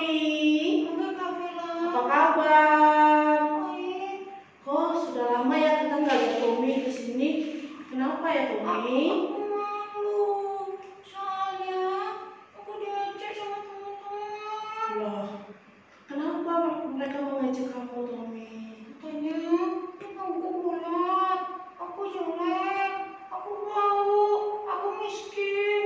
Tommy. Halo Kak Vela. Apa kabar? Baik. Kok sudah lama ya kita nggak lihat Tommy ke sini? Kenapa ya Tommy? Aku malu. Soalnya aku diajak sama teman-teman. Loh, kenapa mereka mengajak kamu Tommy? Katanya aku bulat, aku jelek, aku bau, aku miskin.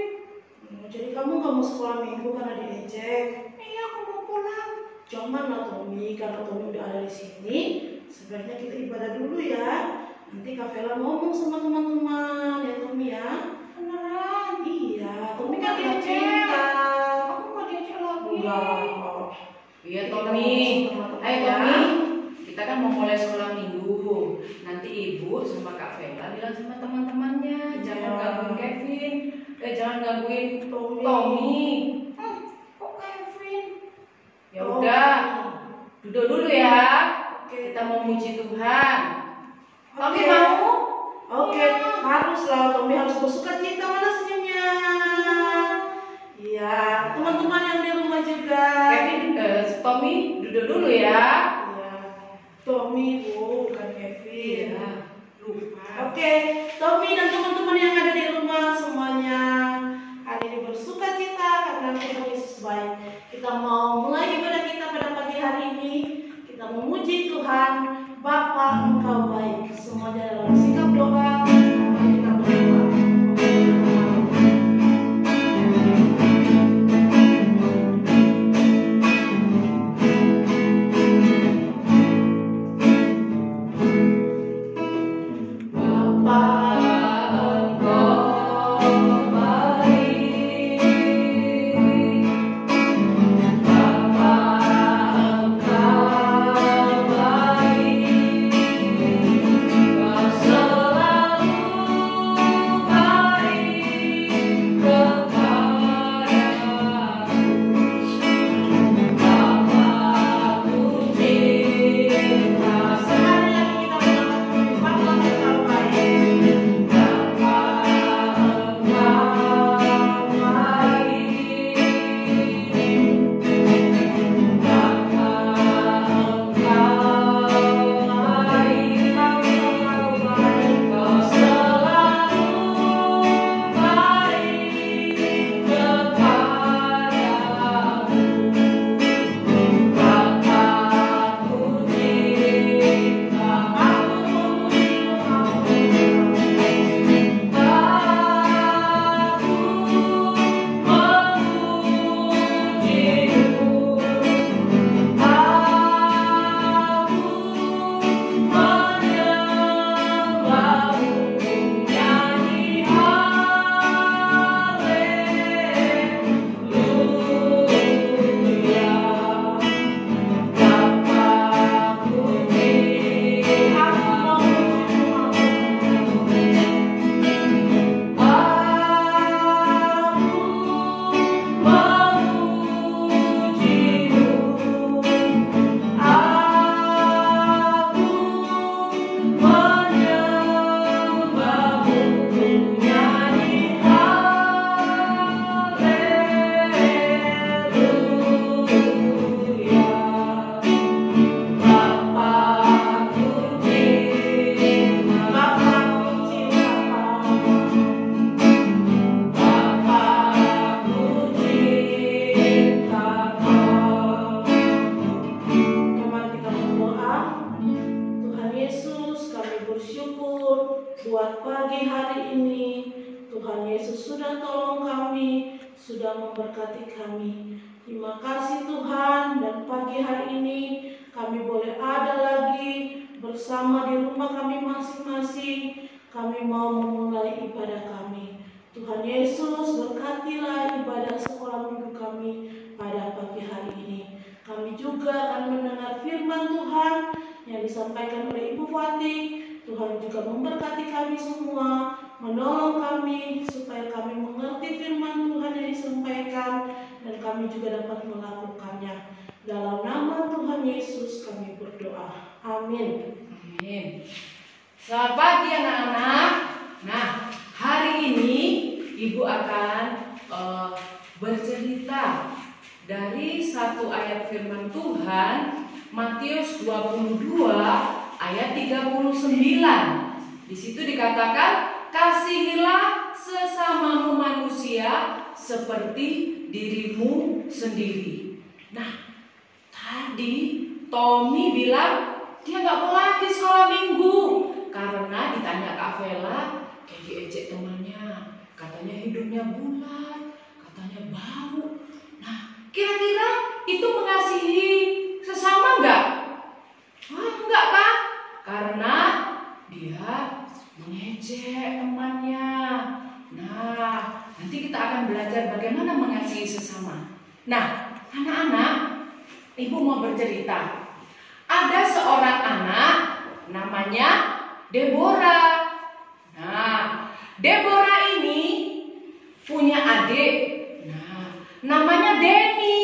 Jadi kamu nggak mau sekolah minggu karena diejek? Iya, aku mau pulang. Jangan lah Tommy, karena Tommy udah ada di sini. Sebaiknya kita ibadah dulu ya. Nanti Kak Vela ngomong sama teman-teman ya Tommy ya. Beneran? Iya, Tommy Nggak kan nggak diajak. cinta. Aku nggak diajak lagi. Enggak. Iya Kita Tommy, ngomong sama teman-teman ayo ya. Tommy, kita kan mau mulai sekolah minggu. Nanti ibu sama Kak Vela bilang sama teman-temannya, jangan Iya. gangguin Kevin, jangan gangguin Tommy. Tommy. Kok Kevin? Ya udah, duduk dulu ya. Oke. Kita mau muji Tuhan. Tommy Oke. mau? Oke, harus lah Tommy harus bersuka cita, mana senyumnya? Iya, teman-teman yang di rumah juga. Kevin, Tommy duduk dulu ya. Iya, Tommy bukan Kevin. Iya, lupa. Oke, Tommy dan teman-teman yang ada di rumah semuanya hari ini bersuka cita karena Tuhan Yesus baik. Kita mau mulai ibadah kita pada pagi hari ini. Kita memuji Tuhan, Bapa Engkau baik. Semuanya dalam sikap doa. Mari kita berdoa. Buat pagi hari ini, Tuhan Yesus sudah tolong kami, sudah memberkati kami. Terima kasih Tuhan, dan pagi hari ini kami boleh ada lagi bersama di rumah kami masing-masing. Kami mau memulai ibadah kami. Tuhan Yesus berkatilah ibadah sekolah minggu kami pada pagi hari ini. Kami juga akan mendengar firman Tuhan yang disampaikan oleh Ibu Fatih. Tuhan juga memberkati kami semua, menolong kami supaya kami mengerti firman Tuhan yang disampaikan dan kami juga dapat melakukannya. Dalam nama Tuhan Yesus kami berdoa. Amin. Amin. Selamat pagi anak-anak. Nah, hari ini Ibu akan bercerita dari satu ayat firman Tuhan, Matius 22 ayat 39. Di situ dikatakan, kasihilah sesamamu manusia seperti dirimu sendiri. Nah, tadi Tommy bilang dia nggak mau lagi sekolah minggu karena ditanya Kak Vela, kayak diejek temannya, katanya hidungnya bulat, katanya bau. Nah, kira-kira itu mengasihi sesama nggak? Wah, enggak kan? Karena dia mengejek temannya. Nah, nanti kita akan belajar bagaimana mengasihi sesama. Nah, anak-anak, ibu mau bercerita. Ada seorang anak namanya Deborah. Nah, Deborah ini punya adik. Nah, namanya Denny.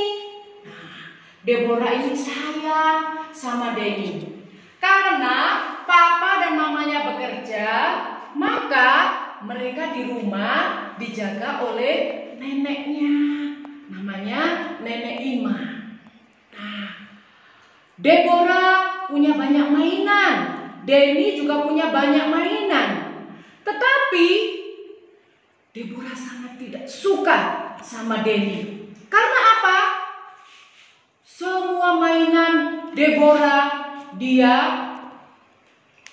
Nah, Deborah ini sayang sama Denny. Karena papa dan mamanya bekerja, maka mereka di rumah dijaga oleh neneknya. Namanya Nenek Ima. Nah, Deborah punya banyak mainan. Denny juga punya banyak mainan. Tetapi Deborah sangat tidak suka sama Denny. Karena apa? Semua mainan Deborah dia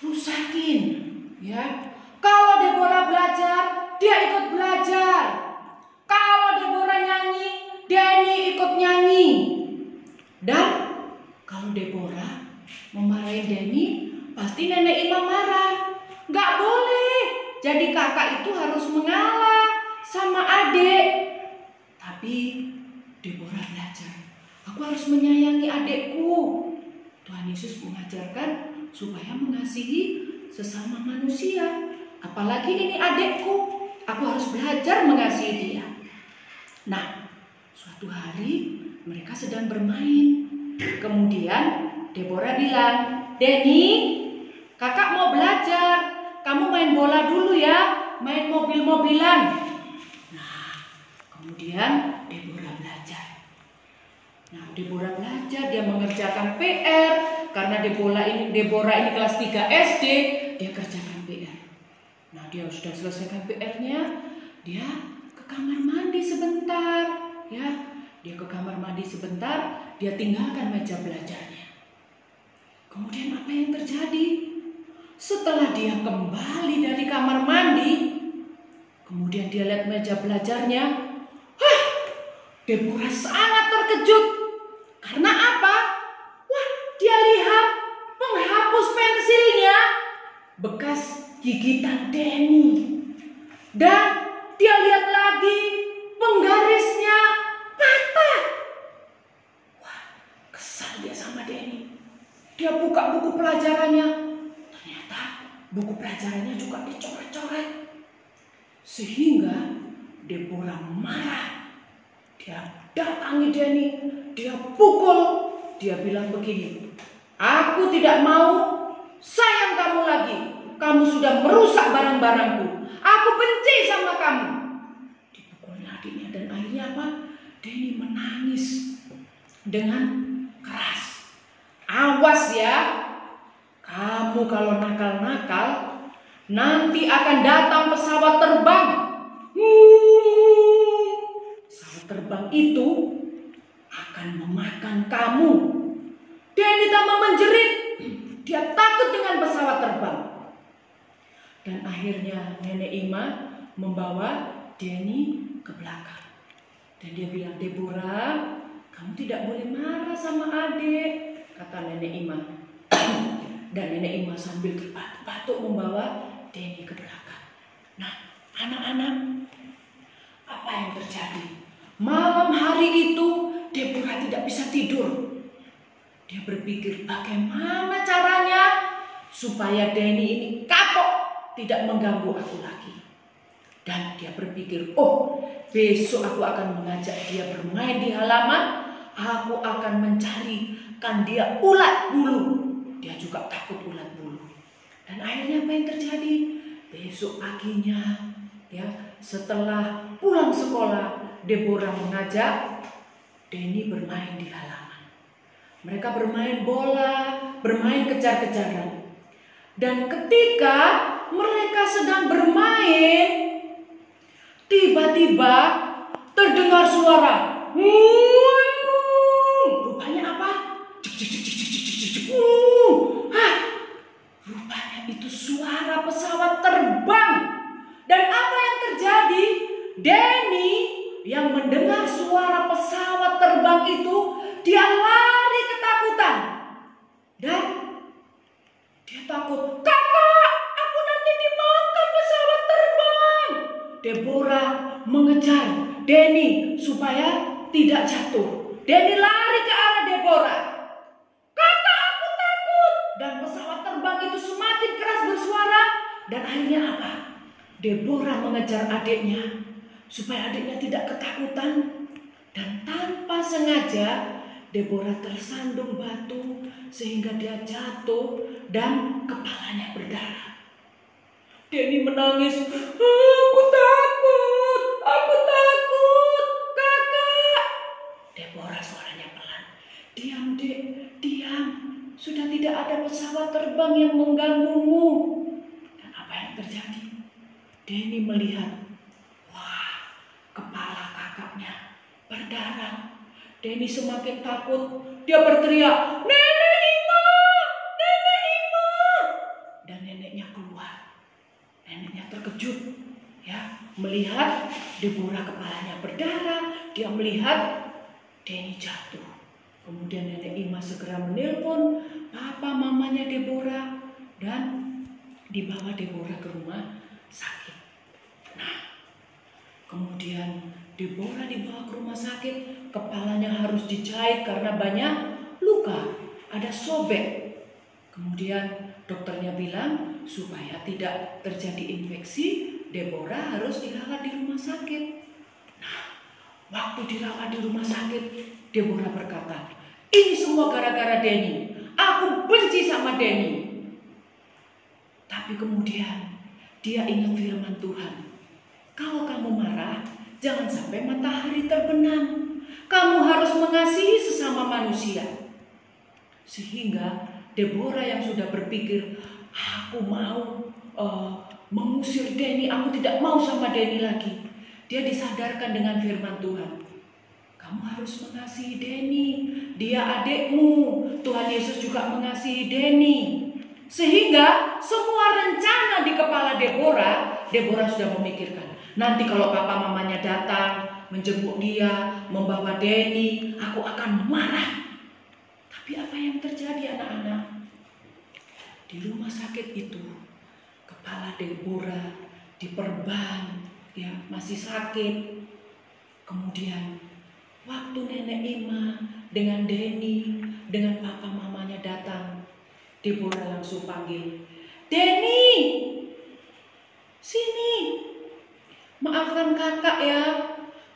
rusakin, ya. Kalau Deborah belajar, dia ikut belajar. Kalau Deborah nyanyi, Denny ikut nyanyi. Dan kalau Deborah memarahin Denny, pasti Nenek Ima marah. Gak boleh. Jadi kakak itu harus mengalah sama adik. Tapi Deborah belajar. Aku harus menyayangi adikku. Tuhan Yesus mengajarkan supaya mengasihi sesama manusia. Apalagi ini adikku, aku harus belajar mengasihi dia. Nah, suatu hari mereka sedang bermain. Kemudian Deborah bilang, Denny, kakak mau belajar. Kamu main bola dulu ya, main mobil-mobilan. Nah, kemudian Deborah belajar. Nah, Deborah belajar, dia mengerjakan PR. Karena Deborah ini kelas 3 SD, dia kerjakan PR. Nah, dia sudah selesaikan PR-nya, dia ke kamar mandi sebentar. Ya, dia ke kamar mandi sebentar, dia tinggalkan meja belajarnya. Kemudian apa yang terjadi? Setelah dia kembali dari kamar mandi, kemudian dia lihat meja belajarnya. Deborah sangat terkejut. Karena apa? Wah, dia lihat penghapus pensilnya bekas gigitan Denny. Dan dia lihat lagi penggarisnya patah. Wah, kesal dia sama Denny. Dia buka buku pelajarannya. Ternyata buku pelajarannya juga dicoret-coret. Sehingga Deborah marah. Dia datangi Denny, dia pukul. Dia bilang begini, aku tidak mau sayang kamu lagi. Kamu sudah merusak barang-barangku. Aku benci sama kamu. Dipukul adiknya dan akhirnya apa? Denny menangis dengan keras. Awas ya, kamu kalau nakal-nakal nanti akan datang pesawat terbang. Pesawat terbang itu akan memakan kamu. Denny tambah menjerit. Dia takut dengan pesawat terbang. Dan akhirnya Nenek Ima membawa Denny ke belakang. Dan dia bilang, Deborah, kamu tidak boleh marah sama adik, kata Nenek Ima. Dan Nenek Ima sambil terbatuk-batuk membawa Denny ke belakang. Nah, anak-anak, apa yang terjadi? Malam hari itu Deborah tidak bisa tidur. Dia berpikir bagaimana caranya supaya Denny ini kapok, tidak mengganggu aku lagi. Dan dia berpikir, oh, besok aku akan mengajak dia bermain di halaman. Aku akan mencarikan dia ulat bulu. Dia juga takut ulat bulu. Dan akhirnya apa yang terjadi? Besok paginya, ya, setelah pulang sekolah, Deborah mengajak Denny bermain di halaman. Mereka bermain bola, bermain kejar-kejaran. Dan ketika mereka sedang bermain, tiba-tiba terdengar suara. Rupanya apa? Rupanya itu suara pesawat terbang. Dan apa yang terjadi? Denny yang mendengar suara pesawat terbang itu, dia lari ketakutan. Dan dia takut, "Kakak, aku nanti dimakan pesawat terbang." Deborah mengejar Denny supaya tidak jatuh. Denny lari ke arah Deborah. "Kakak, aku takut." Dan pesawat terbang itu semakin keras bersuara. Dan akhirnya apa? Deborah mengejar adiknya supaya adiknya tidak ketakutan. Dan tanpa sengaja Deborah tersandung batu sehingga dia jatuh dan kepalanya berdarah. Denny menangis. Aku takut, kakak." Deborah suaranya pelan. "Diam, Dek, diam. Sudah tidak ada pesawat terbang yang mengganggumu." Dan apa yang terjadi? Denny melihat, wah, kepala kakaknya berdarah. Denny semakin takut. Dia berteriak, "Nenek Ima! Nenek Ima!" Dan neneknya keluar. Neneknya terkejut, ya, melihat Deborah kepalanya berdarah. Dia melihat Denny jatuh. Kemudian nenek Ima segera menelpon papa mamanya Deborah dan dibawa Deborah ke rumah sakit. Nah, kemudian Deborah dibawa ke rumah sakit, kepalanya harus dijahit karena banyak luka, ada sobek. Kemudian dokternya bilang supaya tidak terjadi infeksi, Deborah harus dirawat di rumah sakit. Nah, waktu dirawat di rumah sakit, Deborah berkata, "Ini semua gara-gara Denny. Aku benci sama Denny." Tapi kemudian dia ingat firman Tuhan. Kalau kamu marah, jangan sampai matahari terbenam. Kamu harus mengasihi sesama manusia. Sehingga Deborah yang sudah berpikir, aku mau mengusir Denny, aku tidak mau sama Denny lagi. Dia disadarkan dengan firman Tuhan. Kamu harus mengasihi Denny. Dia adikmu. Tuhan Yesus juga mengasihi Denny. Sehingga semua rencana di kepala Deborah sudah memikirkan. Nanti kalau papa mamanya datang, menjemput dia, membawa Denny, aku akan marah. Tapi apa yang terjadi anak-anak? Di rumah sakit itu, kepala Deborah diperban, ya, masih sakit. Kemudian waktu nenek Ima dengan Denny, dengan papa mamanya datang, Deborah langsung panggil, "Denny, sini. Maafkan kakak ya.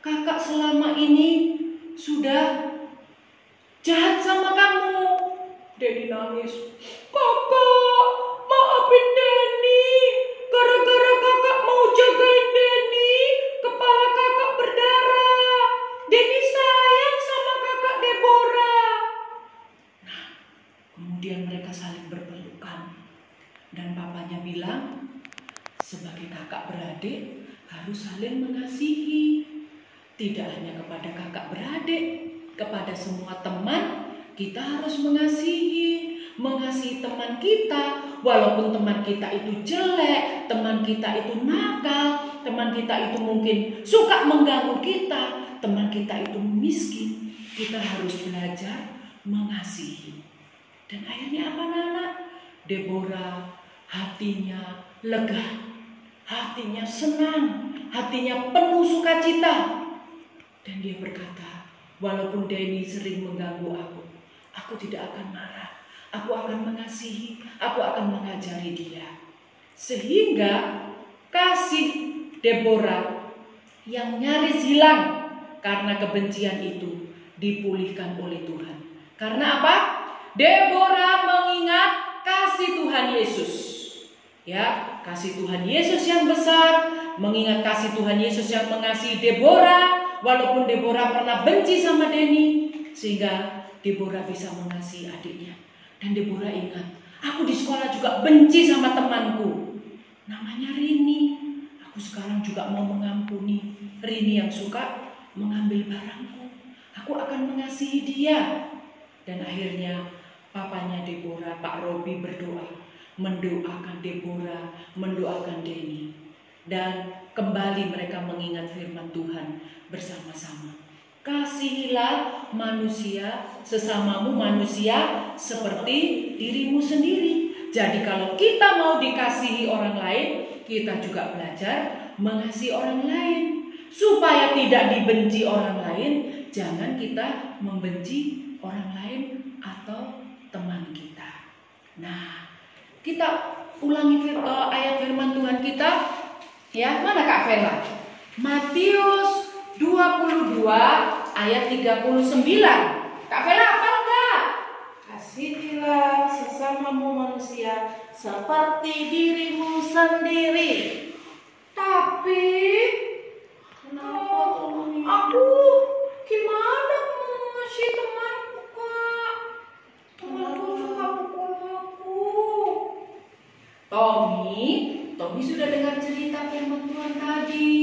Kakak selama ini sudah jahat sama kamu." Denny nangis. "Kakak, maafin Denny. Gara-gara kakak mau jagain Denny, kepala kakak berdarah. Denny sayang sama kakak Deborah." Nah, kemudian mereka saling berpelukan. Dan papanya bilang, sebagai kakak beradik harus saling mengasihi. Tidak hanya kepada kakak beradik, kepada semua teman kita harus mengasihi. Mengasihi teman kita, walaupun teman kita itu jelek, teman kita itu nakal, teman kita itu mungkin suka mengganggu kita, teman kita itu miskin. Kita harus belajar mengasihi. Dan akhirnya apa anak-anak? Deborah hatinya lega, hatinya senang, hatinya penuh sukacita. Dan dia berkata, walaupun Denny sering mengganggu aku tidak akan marah. Aku akan mengasihi, aku akan mengajari dia. Sehingga kasih Deborah yang nyaris hilang karena kebencian itu dipulihkan oleh Tuhan. Karena apa? Deborah mengingat kasih Tuhan Yesus. Ya, kasih Tuhan Yesus yang besar, mengingat kasih Tuhan Yesus yang mengasihi Deborah, walaupun Deborah pernah benci sama Denny, sehingga Deborah bisa mengasihi adiknya. Dan Deborah ingat, aku di sekolah juga benci sama temanku, namanya Rini. Aku sekarang juga mau mengampuni Rini yang suka mengambil barangku. Aku akan mengasihi dia. Dan akhirnya papanya Deborah, Pak Robi, berdoa, mendoakan Deborah, mendoakan Denny. Dan kembali mereka mengingat firman Tuhan bersama-sama. Kasihilah manusia, sesamamu manusia seperti dirimu sendiri. Jadi kalau kita mau dikasihi orang lain, kita juga belajar mengasihi orang lain. Supaya tidak dibenci orang lain, jangan kita membenci orang lain atau teman kita. Nah, kita ulangi ayat firman Tuhan kita. Ya, mana Kak Vela? Matius 22 ayat 39. Kak Vela hafal enggak? Kasihilah sesamamu manusia seperti dirimu sendiri. Tapi Kenapa Tommy? aku gimana mengasihi temanku, Kak? Temanku suka pukul aku. Tommy sudah dengar cerita firman Tuhan tadi.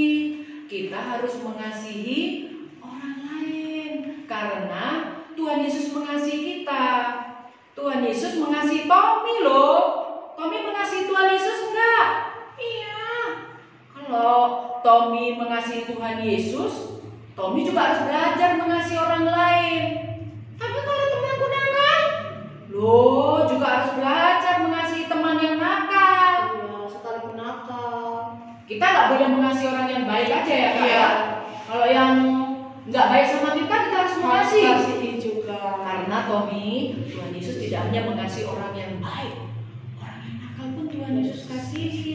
Kita harus mengasihi orang lain karena Tuhan Yesus mengasihi kita. Tuhan Yesus mengasihi Tommy loh. Tommy mengasihi Tuhan Yesus enggak? Iya. Kalau Tommy mengasihi Tuhan Yesus, Tommy juga harus belajar mengasihi orang lain. Tapi kalau temanku nakal, loh juga harus belajar mengasihi teman yang nakal. Ya, sekalipun nakal. Kita nggak boleh mengasihi orang yang baik aja ya Kak. Iya. Kalau yang nggak baik sama kita harus mengasihi. Kasihi juga. Karena Tommy, Tuhan Yesus tidak hanya mengasihi orang yang baik, orang yang nakal pun Tuhan Yesus kasihi.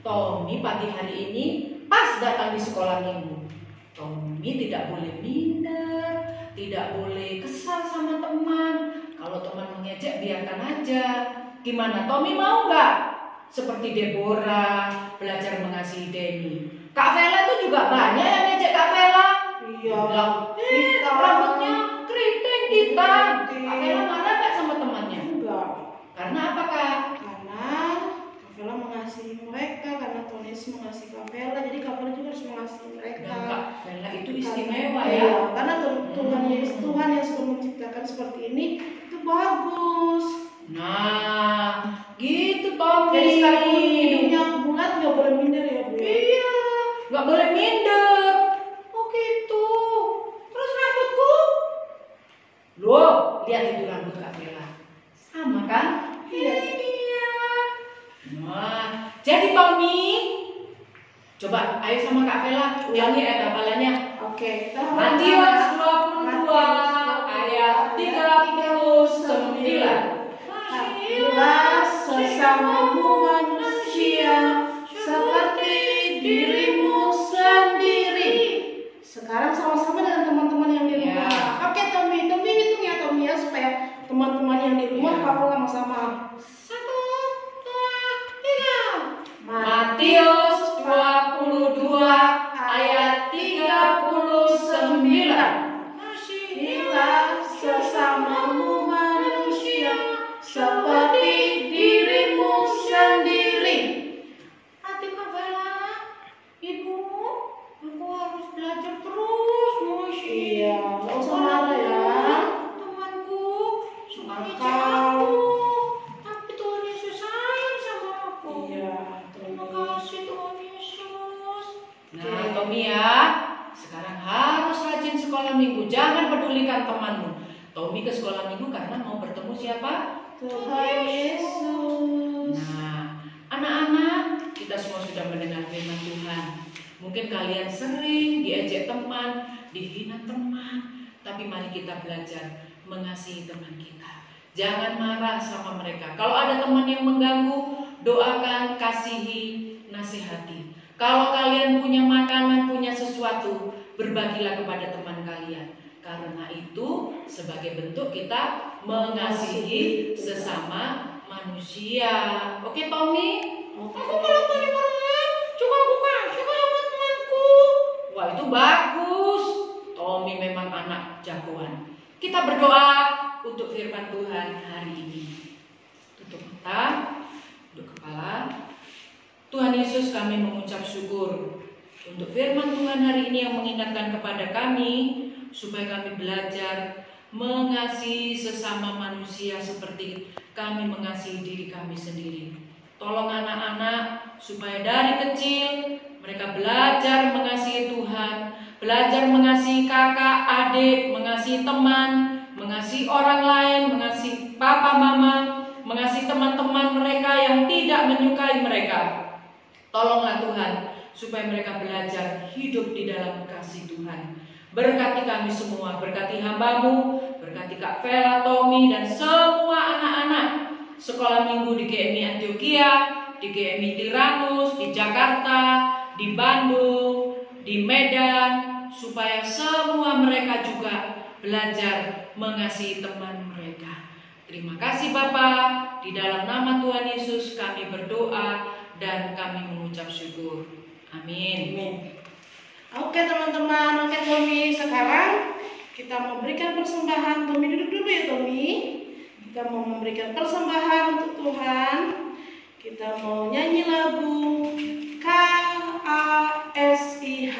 Tommy pagi hari ini pas datang di sekolah minggu, Tommy tidak boleh minder, tidak boleh kesal sama teman. Kalau teman mengejek biarkan aja. Gimana? Tommy mau nggak? Seperti Deborah belajar mengasihi Denny. Kak Vela tuh juga banyak yang ngejek Kak Vela. Iya. Bilang, rambutnya keriting kita. Kak Vela marah nggak sama temannya? Enggak. Karena apa Kak? Karena Kak mengasihi mereka, karena Tuhan Yesus mengasihi Kak Vela, jadi Kak Vela juga harus mengasihi mereka. Dan Kak Vela itu istimewa ya. Iya, karena Tuhan Yesus, Tuhan yang sudah menciptakan seperti ini, itu bagus. Nah, gitu Tommy. Jadi sekalipun hidupnya bulat nggak boleh minder ya Bu. Iya, nggak boleh minder. Oh gitu. Terus rambutku? Loh, lihat itu rambut Kak Vela. Sama kan? Iya. Nah, jadi Tommy, coba ayo sama Kak Vela ulangi ayat hafalannya. Oke, kita Matius 22 ayat 39. Kasihilah sesamamu manusia seperti dirimu sendiri. Sekarang sama-sama dengan teman-teman yang di rumah. Ya. Oke Tommy hitung ya Tommy ya, supaya teman-teman yang di rumah hafal sama-sama. 1, 2, 3. Matius 22 ayat 39. Kasihilah sesamamu manusia seperti dirimu sendiri. Hati Kak Vela, Ibu, aku harus belajar terus mengasihi. Iya, nggak usah marah ya. Temanku suka ngejek Nakal. aku, tapi Tuhan Yesus sayang sama aku. Iya, Terima Tommy. kasih Tuhan Yesus. Nah, Oke. Tommy ya, sekarang harus rajin sekolah minggu. Jangan pedulikan temanmu. Tommy ke sekolah minggu karena mau bertemu siapa? Tuhan Yesus. Nah, anak-anak, kita semua sudah mendengar firman Tuhan. Mungkin kalian sering diejek teman, dihina teman, tapi mari kita belajar mengasihi teman kita. Jangan marah sama mereka. Kalau ada teman yang mengganggu, doakan, kasihi, nasihati. Kalau kalian punya makanan, punya sesuatu, berbagilah kepada teman kalian. Karena itu sebagai bentuk kita mengasihi sesama manusia. Oke Tommy? Oke. Aku kalau punya teman juga aku kasih ke sama temanku. Wah itu bagus. Tommy memang anak jagoan. Kita berdoa untuk firman Tuhan hari ini. Tutup mata, tunduk kepala. Tuhan Yesus, kami mengucap syukur untuk firman Tuhan hari ini yang mengingatkan kepada kami supaya kami belajar mengasihi sesama manusia seperti kami mengasihi diri kami sendiri. Tolong anak-anak supaya dari kecil mereka belajar mengasihi Tuhan, belajar mengasihi kakak, adik, mengasihi teman, mengasihi orang lain, mengasihi papa, mama, mengasihi teman-teman mereka yang tidak menyukai mereka. Tolonglah Tuhan supaya mereka belajar hidup di dalam kasih Tuhan. Berkati kami semua, berkati hamba-Mu, berkati Kak Vela, Tommy, dan semua anak-anak sekolah minggu di GMI Antioquia, di GMI Tiranus, di Jakarta, di Bandung, di Medan, supaya semua mereka juga belajar mengasihi teman mereka. Terima kasih Bapa, di dalam nama Tuhan Yesus kami berdoa dan kami mengucap syukur. Amin. Amin. Oke teman-teman, oke Tommy, sekarang kita memberikan persembahan. Tommy duduk dulu ya Tommy. Kita mau memberikan persembahan untuk Tuhan. Kita mau nyanyi lagu KASIH.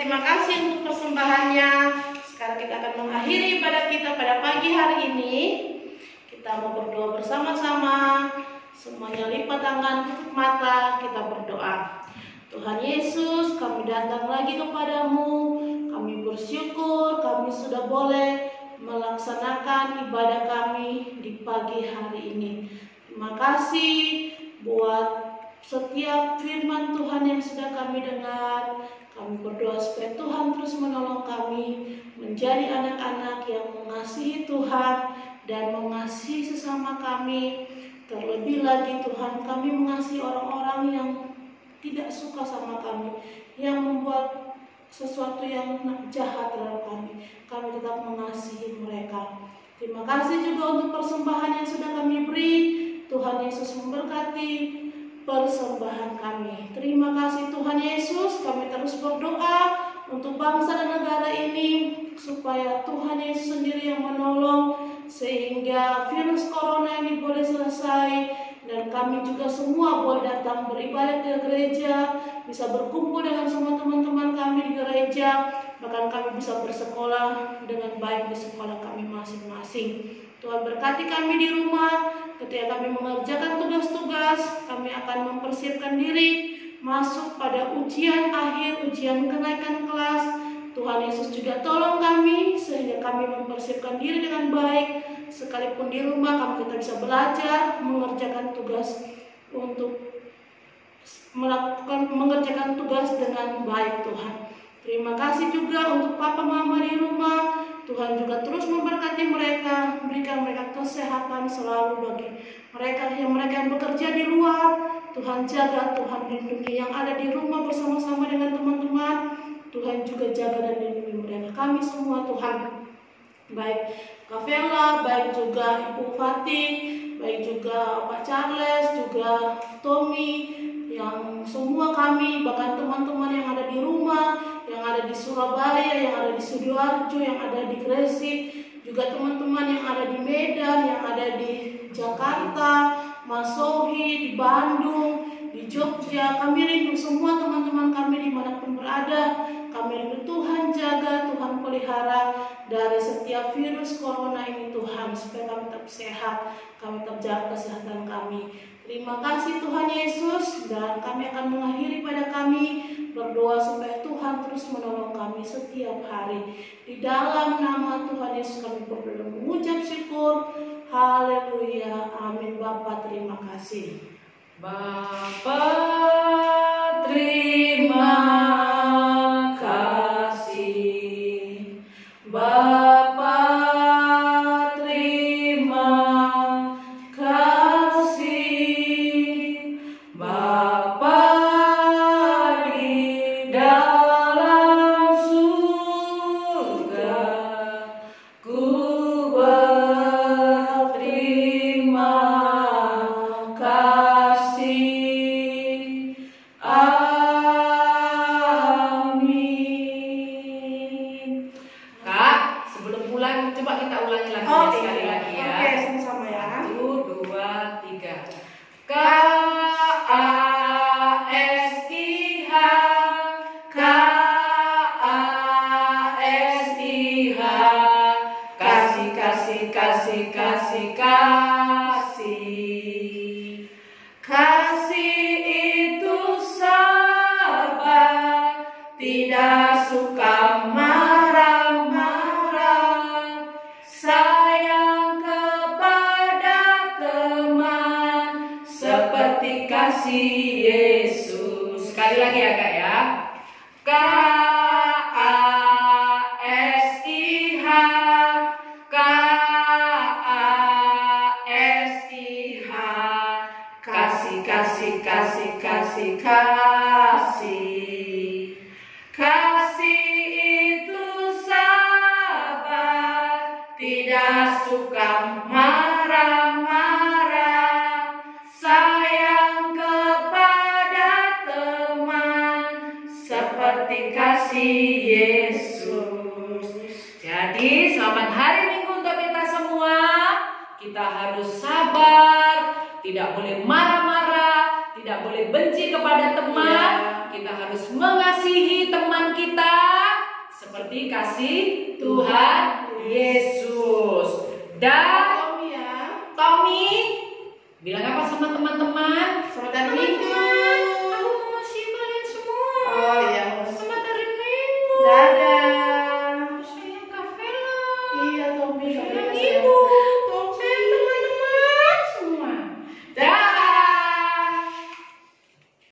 Terima kasih untuk persembahannya. Sekarang kita akan mengakhiri ibadah kita pada pagi hari ini. Kita mau berdoa bersama-sama. Semuanya lipat tangan, tutup mata, kita berdoa. Tuhan Yesus, kami datang lagi kepadamu. Kami bersyukur kami sudah boleh melaksanakan ibadah kami di pagi hari ini. Terima kasih buat setiap firman Tuhan yang sudah kami dengar. Kami berdoa supaya Tuhan terus menolong kami menjadi anak-anak yang mengasihi Tuhan dan mengasihi sesama kami. Terlebih lagi Tuhan, kami mengasihi orang-orang yang tidak suka sama kami, yang membuat sesuatu yang jahat terhadap kami. Kami tetap mengasihi mereka. Terima kasih juga untuk persembahan yang sudah kami beri. Tuhan Yesus memberkati persembahan kami. Terima kasih Tuhan Yesus. Kami terus berdoa untuk bangsa dan negara ini supaya Tuhan Yesus sendiri yang menolong sehingga virus corona ini boleh selesai dan kami juga semua boleh datang beribadah ke gereja, bisa berkumpul dengan semua teman-teman kami di gereja, bahkan kami bisa bersekolah dengan baik di sekolah kami masing-masing. Tuhan berkati kami di rumah, ketika kami mengerjakan tugas-tugas, kami akan mempersiapkan diri masuk pada ujian akhir, ujian kenaikan kelas. Tuhan Yesus juga tolong kami sehingga kami mempersiapkan diri dengan baik. Sekalipun di rumah kami tetap bisa belajar, mengerjakan tugas untuk mengerjakan tugas dengan baik Tuhan. Terima kasih juga untuk papa mama di rumah. Tuhan juga terus memberkati mereka, berikan mereka kesehatan selalu bagi mereka yang bekerja di luar. Tuhan jaga, Tuhan lindungi yang ada di rumah bersama-sama dengan teman-teman. Tuhan juga jaga dan lindungi mereka. Kami semua Tuhan, baik Kak Vela, baik juga Ibu Fatih, baik juga Pak Charles, juga Tommy, yang semua kami, bahkan teman-teman yang ada di rumah, yang ada di Surabaya, yang ada di Sidoarjo, yang ada di Gresik, juga teman-teman yang ada di Medan, yang ada di Jakarta, Masohi, di Bandung, di Jogja. Kami rindu semua teman-teman kami dimanapun berada. Kami rindu Tuhan jaga, Tuhan pelihara dari setiap virus corona ini Tuhan, supaya kami tetap sehat, kami tetap jaga kesehatan kami. Terima kasih Tuhan Yesus, dan kami akan mengakhiri pada kami berdoa supaya Tuhan terus menolong kami setiap hari. Di dalam nama Tuhan Yesus kami berdoa mengucap syukur. Haleluya, amin. Bapa terima kasih. Bapa terima kasih. Bapa terima kasih. Bapa di dalam surga, ku berterima kasih. Amin. Kak, sebelum pulang coba kita ulangi lagi sekali lagi ya. Oke, sama-sama ya. 1, 2, 3. K-A-S-I-H, K-A-S-I-H, kasih, kasih, kasih, kasih, kasih. Kasih itu sabar, tidak suka marah-marah, sayang kepada teman, seperti kasih Yesus. Sekali lagi ya Kak ya. K-A-S-I-H, K-A-S-I-H, kasih, kasih, kasih, kasih, kasih. Kasih itu sabar, tidak suka marah-marah, sayang kepada teman, seperti kasih Yesus. Jadi selamat hari Minggu untuk kita semua. Kita harus sabar, tidak boleh marah-marah, tidak boleh benci kepada teman. Kita harus mengasihi teman kita seperti kasih Tuhan Yesus. Dan Tommy ya. Tommy bilang apa sama teman-teman? Selamat hari Minggu.